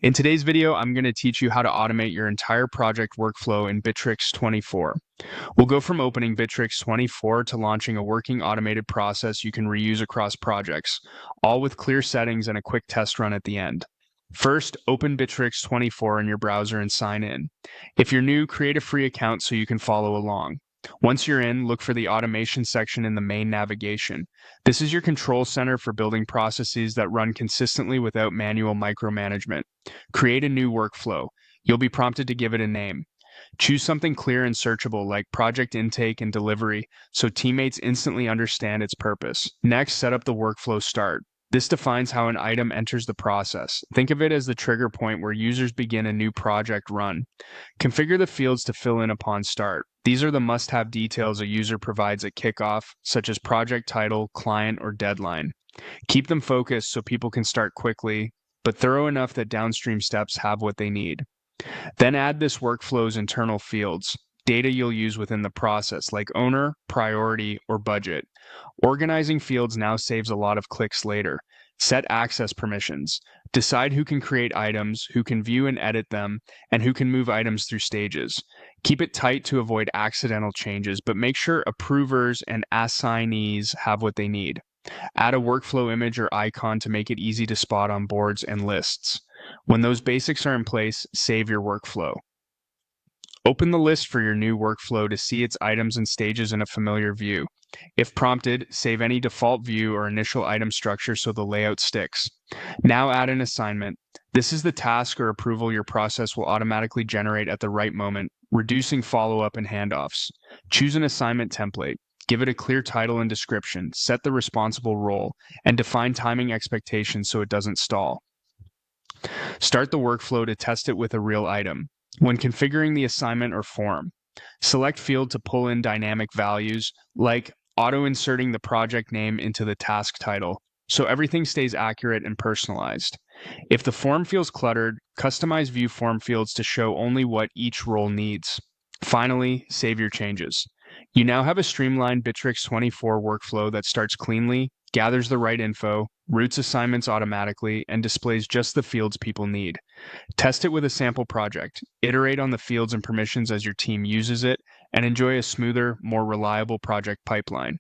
In today's video, I'm going to teach you how to automate your entire project workflow in Bitrix24. We'll go from opening Bitrix24 to launching a working automated process you can reuse across projects, all with clear settings and a quick test run at the end. First, open Bitrix24 in your browser and sign in. If you're new, create a free account so you can follow along. Once you're in, look for the automation section in the main navigation. This is your control center for building processes that run consistently without manual micromanagement. Create a new workflow. You'll be prompted to give it a name. Choose something clear and searchable like project intake and delivery so teammates instantly understand its purpose. Next, set up the workflow start. This defines how an item enters the process. Think of it as the trigger point where users begin a new project run. Configure the fields to fill in upon start. These are the must-have details a user provides at kickoff, such as project title, client, or deadline. Keep them focused so people can start quickly, but thorough enough that downstream steps have what they need. Then add this workflow's internal fields, data you'll use within the process, like owner, priority, or budget. Organizing fields now saves a lot of clicks later. Set access permissions. Decide who can create items, who can view and edit them, and who can move items through stages. Keep it tight to avoid accidental changes, but make sure approvers and assignees have what they need. Add a workflow image or icon to make it easy to spot on boards and lists. When those basics are in place, save your workflow. Open the list for your new workflow to see its items and stages in a familiar view. If prompted, save any default view or initial item structure so the layout sticks. Now add an assignment. This is the task or approval your process will automatically generate at the right moment, reducing follow-up and handoffs. Choose an assignment template. Give it a clear title and description, set the responsible role, and define timing expectations so it doesn't stall. Start the workflow to test it with a real item. When configuring the assignment or form, select field to pull in dynamic values, like auto-inserting the project name into the task title, so everything stays accurate and personalized. If the form feels cluttered, customize view form fields to show only what each role needs. Finally, save your changes. You now have a streamlined Bitrix24 workflow that starts cleanly, gathers the right info, routes assignments automatically, and displays just the fields people need. Test it with a sample project, iterate on the fields and permissions as your team uses it, and enjoy a smoother, more reliable project pipeline.